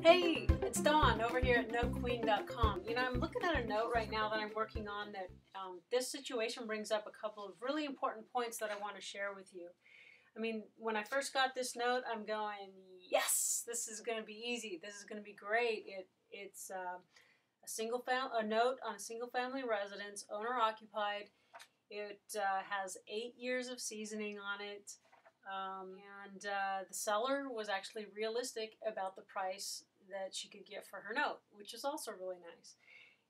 Hey, it's Dawn over here at NoteQueen.com. You know, I'm looking at a note right now that I'm working on that this situation brings up a couple of really important points that I want to share with you. I mean, when I first got this note, I'm going, yes, this is going to be easy. This is going to be great. It's a note on a single family residence, owner occupied. It has 8 years of seasoning on it. And the seller was actually realistic about the price that she could get for her note, which is also really nice.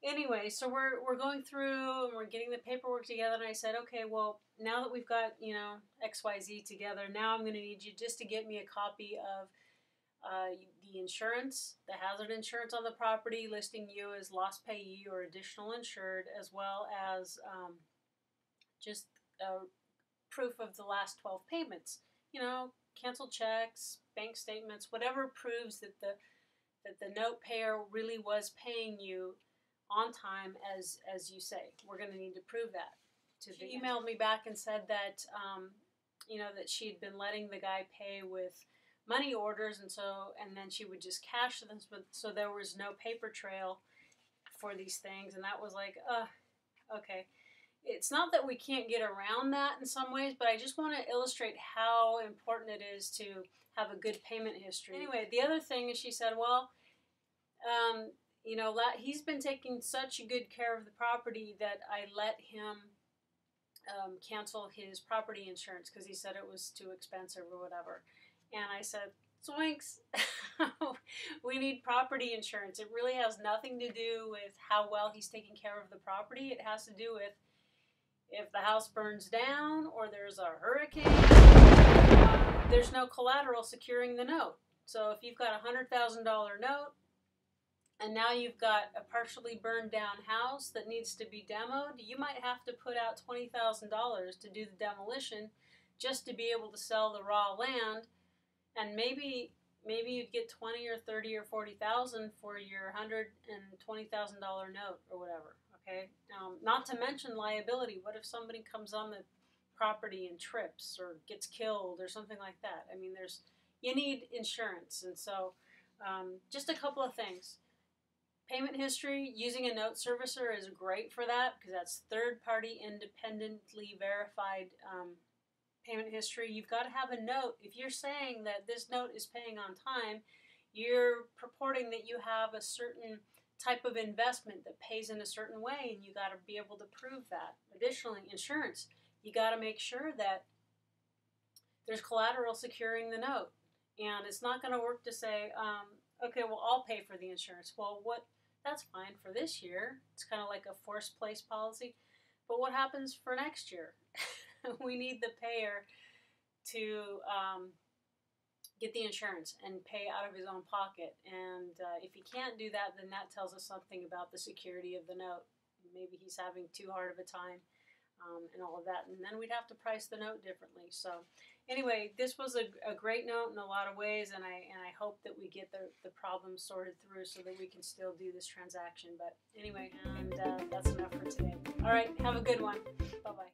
Anyway, so we're going through and we're getting the paperwork together, and I said, okay, well, now that we've got, you know, XYZ together, now I'm going to need you just to get me a copy of the insurance, the hazard insurance on the property, listing you as lost payee or additional insured, as well as just proof of the last 12 payments. You know, canceled checks, bank statements, whatever proves that the note payer really was paying you on time as you say. We're going to need to prove that. She emailed me back and said that you know, that she'd been letting the guy pay with money orders, and then she would just cash them, so there was no paper trail for these things, and that was like, okay. It's not that we can't get around that in some ways, but I just want to illustrate how important it is to have a good payment history. Anyway, the other thing is, she said, well, you know, he's been taking such good care of the property that I let him cancel his property insurance because he said it was too expensive or whatever. And I said, zoinks, we need property insurance. It really has nothing to do with how well he's taking care of the property. It has to do with if the house burns down or there's a hurricane, there's no collateral securing the note. So if you've got a $100,000 note and now you've got a partially burned down house that needs to be demoed, you might have to put out $20,000 to do the demolition just to be able to sell the raw land, and maybe you'd get 20 or 30 or 40,000 for your $120,000 note or whatever. Okay, not to mention liability. What if somebody comes on the property and trips or gets killed or something like that? I mean, you need insurance. And so just a couple of things. Payment history, using a note servicer is great for that because that's third-party, independently verified payment history. You've got to have a note. If you're saying that this note is paying on time, you're purporting that you have a certain type of investment that pays in a certain way, and you got to be able to prove that. Additionally, insurance, you got to make sure that there's collateral securing the note. And it's not going to work to say, okay, well, I'll pay for the insurance. Well, that's fine for this year. It's kind of like a forced place policy. But what happens for next year? We need the payer to get the insurance and pay out of his own pocket. And if he can't do that, then that tells us something about the security of the note. Maybe he's having too hard of a time and all of that. And then we'd have to price the note differently. So anyway, this was a great note in a lot of ways, and I hope that we get the problem sorted through so that we can still do this transaction. But anyway, and that's enough for today. All right, have a good one. Bye-bye.